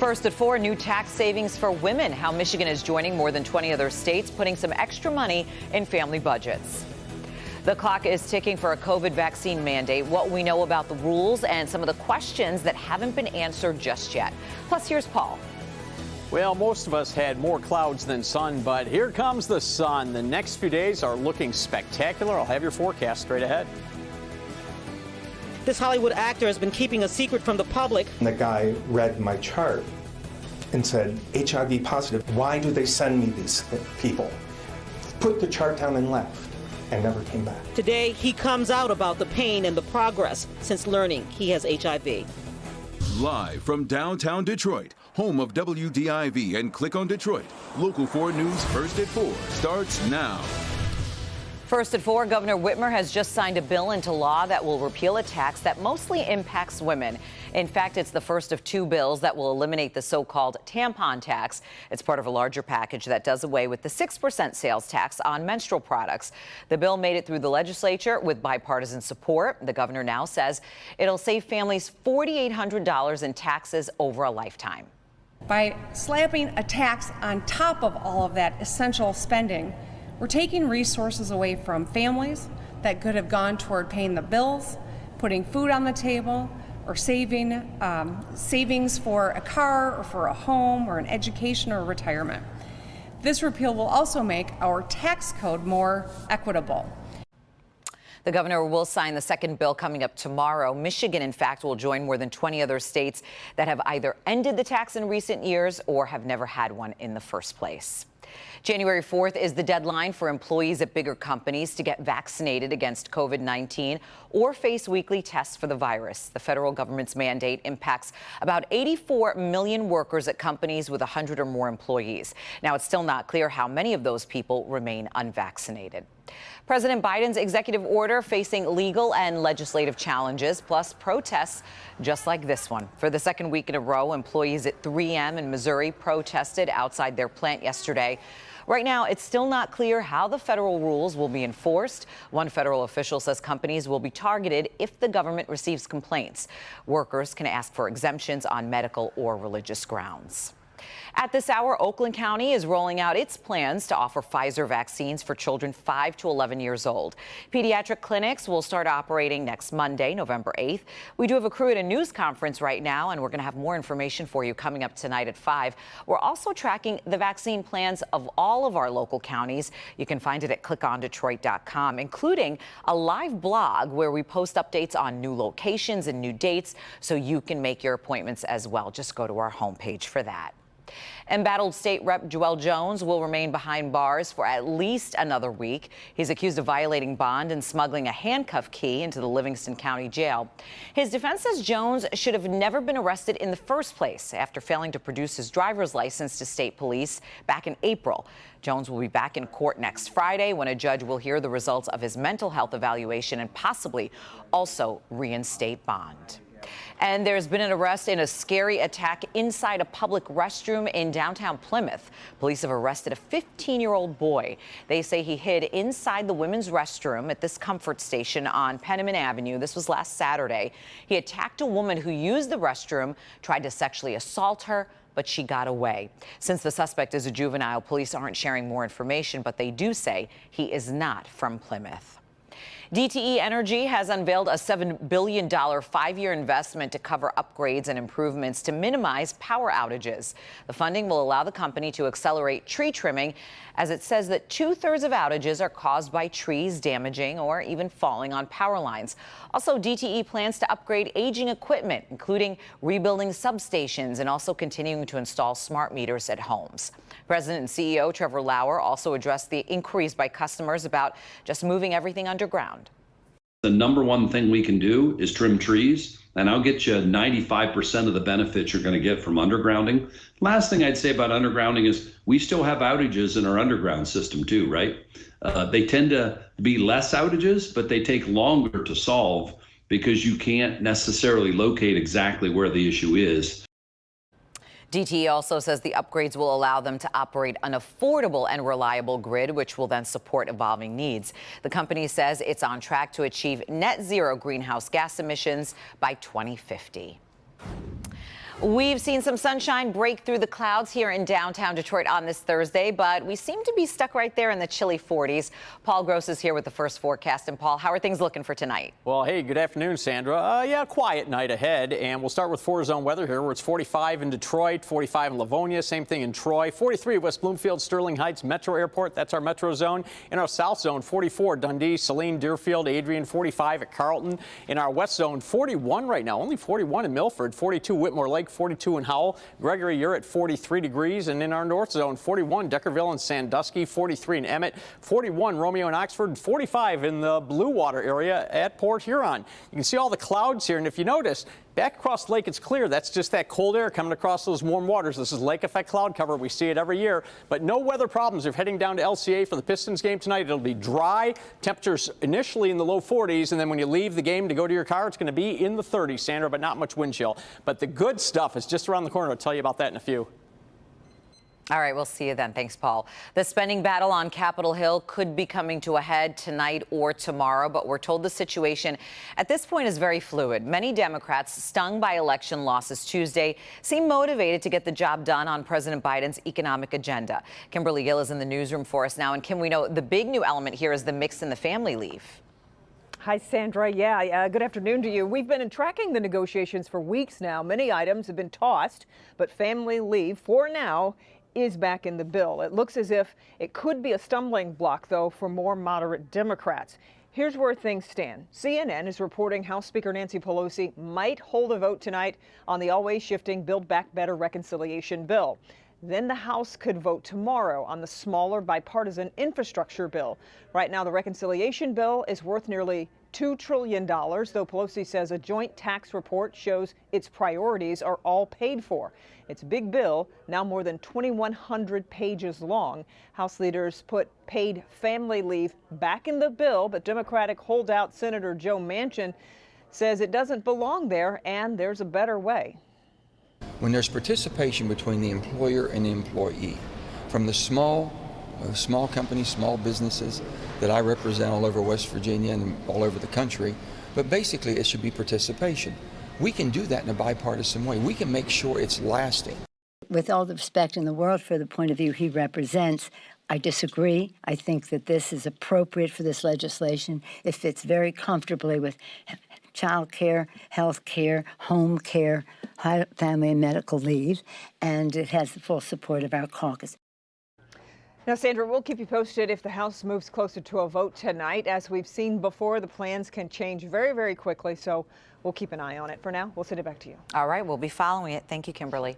First at 4, new tax savings for women. How Michigan is joining more than 20 other states, putting some extra money in family budgets. The clock is ticking for a COVID vaccine mandate, what we know about the rules, and some of the questions that haven't been answered just yet. Plus, here's Paul. Well, most of us had more clouds than sun, but here comes the sun. The next few days are looking spectacular. I'll have your forecast straight ahead. This Hollywood actor has been keeping a secret from the public. The guy read my chart and said, HIV positive. Why do they send me these people? Put the chart down and left and never came back. Today, he comes out about the pain and the progress since learning he has HIV. Live from downtown Detroit, home of WDIV and Click on Detroit, Local 4 News First at 4 starts now. First at 4, Governor Whitmer has just signed a bill into law that will repeal a tax that mostly impacts women. In fact, it's the first of 2 bills that will eliminate the so-called tampon tax. It's part of a larger package that does away with the 6% sales tax on menstrual products. The bill made it through the legislature with bipartisan support. The governor now says it'll save families $4,800 in taxes over a lifetime. By slapping a tax on top of all of that essential spending, we're taking resources away from families that could have gone toward paying the bills, putting food on the table, or savings for a car or for a home or an education or retirement. This repeal will also make our tax code more equitable. The governor will sign the second bill coming up tomorrow. Michigan, in fact, will join more than 20 other states that have either ended the tax in recent years or have never had one in the first place. January 4th is the deadline for employees at bigger companies to get vaccinated against COVID-19 or face weekly tests for the virus. The federal government's mandate impacts about 84 million workers at companies with 100 or more employees. Now, it's still not clear how many of those people remain unvaccinated. President Biden's executive order facing legal and legislative challenges, plus protests just like this one. For the second week in a row, employees at 3M in Missouri protested outside their plant yesterday. Right now, it's still not clear how the federal rules will be enforced. One federal official says companies will be targeted if the government receives complaints. Workers can ask for exemptions on medical or religious grounds. At this hour, Oakland County is rolling out its plans to offer Pfizer vaccines for children 5 to 11 years old. Pediatric clinics will start operating next Monday, November 8th. We do have a crew at a news conference right now, and we're going to have more information for you coming up tonight at 5. We're also tracking the vaccine plans of all of our local counties. You can find it at clickondetroit.com, including a live blog where we post updates on new locations and new dates so you can make your appointments as well. Just go to our homepage for that. Embattled State Rep Joel Jones will remain behind bars for at least another week. He's accused of violating bond and smuggling a handcuff key into the Livingston County Jail. His defense says Jones should have never been arrested in the first place after failing to produce his driver's license to state police back in April. Jones will be back in court next Friday when a judge will hear the results of his mental health evaluation and possibly also reinstate bond. And there's been an arrest in a scary attack inside a public restroom in downtown Plymouth. Police have arrested a 15-year-old boy. They say he hid inside the women's restroom at this comfort station on Penniman Avenue. This was last Saturday. He attacked a woman who used the restroom, tried to sexually assault her, but she got away. Since the suspect is a juvenile, police aren't sharing more information, but they do say he is not from Plymouth. DTE Energy has unveiled a $7 billion 5-year investment to cover upgrades and improvements to minimize power outages. The funding will allow the company to accelerate tree trimming, as it says that 2/3 of outages are caused by trees damaging or even falling on power lines. Also, DTE plans to upgrade aging equipment, including rebuilding substations and also continuing to install smart meters at homes. President and CEO Trevor Lauer also addressed the inquiries by customers about just moving everything underground. The number one thing we can do is trim trees, and I'll get you 95% of the benefits you're going to get from undergrounding. Last thing I'd say about undergrounding is we still have outages in our underground system too, right? They tend to be less outages, but they take longer to solve because you can't necessarily locate exactly where the issue is. DTE also says the upgrades will allow them to operate an affordable and reliable grid, which will then support evolving needs. The company says it's on track to achieve net zero greenhouse gas emissions by 2050. We've seen some sunshine break through the clouds here in downtown Detroit on this Thursday, but we seem to be stuck right there in the chilly 40s. Paul Gross is here with the first forecast. And Paul, how are things looking for tonight? Well, hey, good afternoon, Sandra. Yeah, quiet night ahead, and we'll start with 4-zone weather here, where it's 45 in Detroit, 45 in Livonia, same thing in Troy, 43 West Bloomfield, Sterling Heights, Metro Airport. That's our metro zone. In our south zone, 44 Dundee, Saline, Deerfield, Adrian, 45 at Carlton. In our west zone, 41 right now, only 41 in Milford, 42 Whitmore Lake, 42 in Howell. Gregory, you're at 43 degrees. And in our north zone, 41 Deckerville and Sandusky, 43 in Emmett, 41 Romeo and Oxford, 45 in the Blue Water area at Port Huron. You can see all the clouds here, and if you notice, back across the lake, it's clear. That's just that cold air coming across those warm waters. This is lake effect cloud cover. We see it every year, but no weather problems. If you're heading down to LCA for the Pistons game tonight, it'll be dry. Temperatures initially in the low 40s, and then when you leave the game to go to your car, it's going to be in the 30s, Sandra, but not much wind chill. But the good stuff is just around the corner. I'll tell you about that in a few. All right, we'll see you then. Thanks, Paul. The spending battle on Capitol Hill could be coming to a head tonight or tomorrow, but we're told the situation at this point is very fluid. Many Democrats, stung by election losses Tuesday, seem motivated to get the job done on President Biden's economic agenda. Kimberly Gill is in the newsroom for us now. And Kim, we know the big new element here is the mix in the family leave. Hi, Sandra. Yeah, good afternoon to you. We've been tracking the negotiations for weeks now. Many items have been tossed, but family leave, for now, is back in the bill. It looks as if it could be a stumbling block, though, for more moderate Democrats. Here's where things stand. CNN is reporting House Speaker Nancy Pelosi might hold a vote tonight on the always shifting Build Back Better reconciliation bill. Then the House could vote tomorrow on the smaller bipartisan infrastructure bill. Right now, the reconciliation bill is worth nearly $2 trillion, though Pelosi says a joint tax report shows its priorities are all paid for. It's a big bill, now more than 2,100 pages long. House leaders put paid family leave back in the bill, but Democratic holdout Senator Joe Manchin says it doesn't belong there and there's a better way. When there's participation between the employer and the employee, from the small companies, small businesses that I represent all over West Virginia and all over the country, but basically it should be participation. We can do that in a bipartisan way. We can make sure it's lasting. With all the respect in the world for the point of view he represents, I disagree. I think that this is appropriate for this legislation. It fits very comfortably with child care, health care, home care, family and medical leave, and it has the full support of our caucus. Now, Sandra, we'll keep you posted if the House moves closer to a vote tonight. As we've seen before, the plans can change very, very quickly, so we'll keep an eye on it. For now, we'll send it back to you. All right, we'll be following it. Thank you, Kimberly.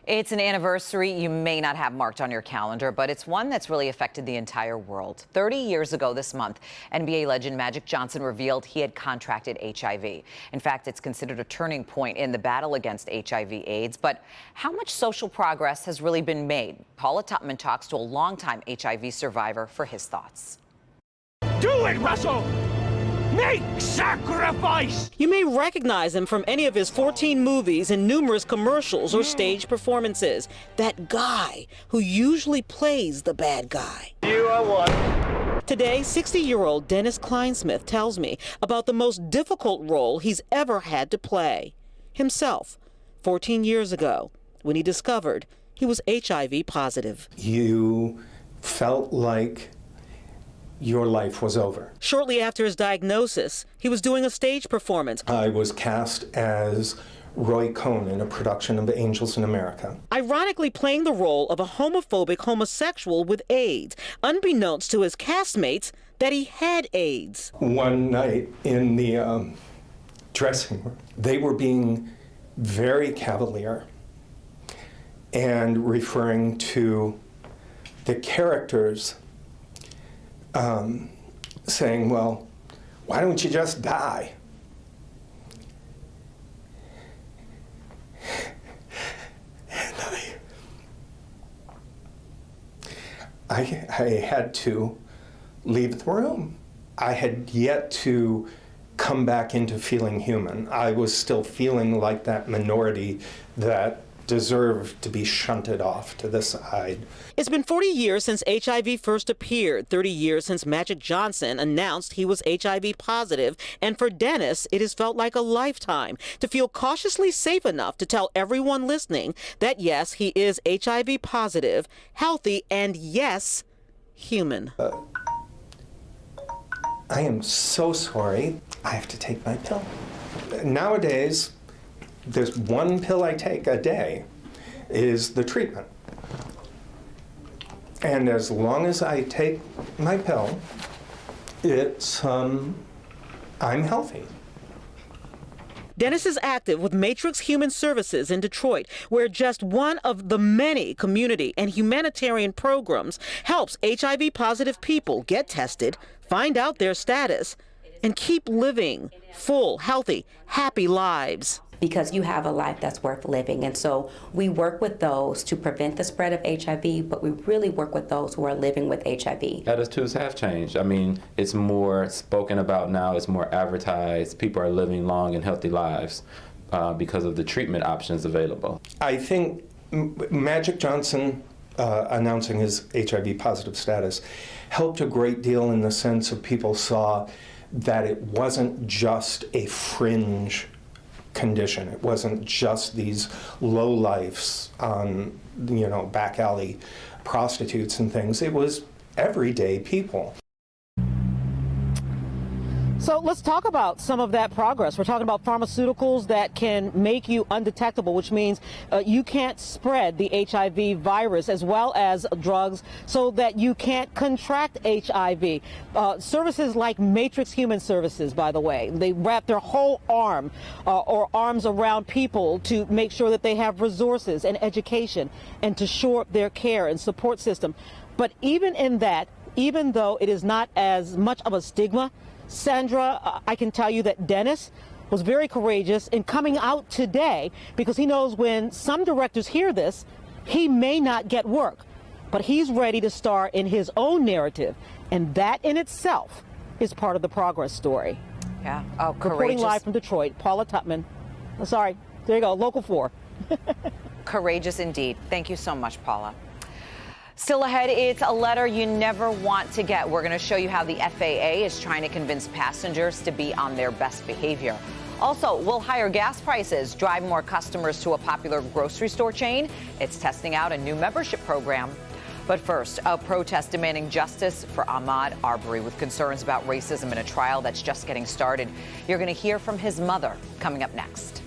It's an anniversary you may not have marked on your calendar, but it's one that's really affected the entire world. 30 years ago this month, NBA legend Magic Johnson revealed he had contracted HIV. In fact, it's considered a turning point in the battle against HIV/AIDS. But how much social progress has really been made? Paula Tutman talks to a longtime HIV survivor for his thoughts. Do it, Russell! Make sacrifice! You may recognize him from any of his 14 movies and numerous commercials or stage performances. That guy who usually plays the bad guy. You are one. Today, 60-year-old Dennis Kleinsmith tells me about the most difficult role he's ever had to play. Himself, 14 years ago, when he discovered he was HIV positive. You felt like your life was over. Shortly after his diagnosis, he was doing a stage performance. I was cast as Roy Cohn in a production of Angels in America. Ironically playing the role of a homophobic homosexual with AIDS, unbeknownst to his castmates that he had AIDS. One night in the dressing room, they were being very cavalier and referring to the characters saying, well, why don't you just die? And I had to leave the room. I had yet to come back into feeling human. I was still feeling like that minority that deserve to be shunted off to the side. It's been 40 years since HIV first appeared, 30 years since Magic Johnson announced he was HIV positive, and for Dennis, it has felt like a lifetime to feel cautiously safe enough to tell everyone listening that yes, he is HIV positive, healthy, and yes, human. I am so sorry. I have to take my pill. Nowadays, there's one pill I take a day, is the treatment. And as long as I take my pill, it's, I'm healthy. Dennis is active with Matrix Human Services in Detroit, where just one of the many community and humanitarian programs helps HIV-positive people get tested, find out their status, and keep living full, healthy, happy lives. Because you have a life that's worth living. And so we work with those to prevent the spread of HIV, but we really work with those who are living with HIV. Attitudes have changed. I mean, it's more spoken about now, it's more advertised. People are living long and healthy lives because of the treatment options available. I think Magic Johnson announcing his HIV positive status helped a great deal in the sense of people saw that it wasn't just a fringe condition. It wasn't just these lowlifes on, back alley prostitutes and things. It was everyday people. So let's talk about some of that progress. We're talking about pharmaceuticals that can make you undetectable, which means you can't spread the HIV virus, as well as drugs so that you can't contract HIV. Services like Matrix Human Services, by the way, they wrap their whole arm or arms around people to make sure that they have resources and education and to shore up their care and support system. But even in that, even though it is not as much of a stigma, Sandra, I can tell you that Dennis was very courageous in coming out today because he knows when some directors hear this, he may not get work, but he's ready to star in his own narrative. And that in itself is part of the progress story. Yeah. Oh, courageous. Reporting live from Detroit, Paula Tutman. Oh, sorry, there you go, Local 4. Courageous indeed. Thank you so much, Paula. Still ahead, it's a letter you never want to get. We're going to show you how the FAA is trying to convince passengers to be on their best behavior. Also, will higher gas prices drive more customers to a popular grocery store chain? It's testing out a new membership program. But first, a protest demanding justice for Ahmaud Arbery with concerns about racism in a trial that's just getting started. You're going to hear from his mother coming up next.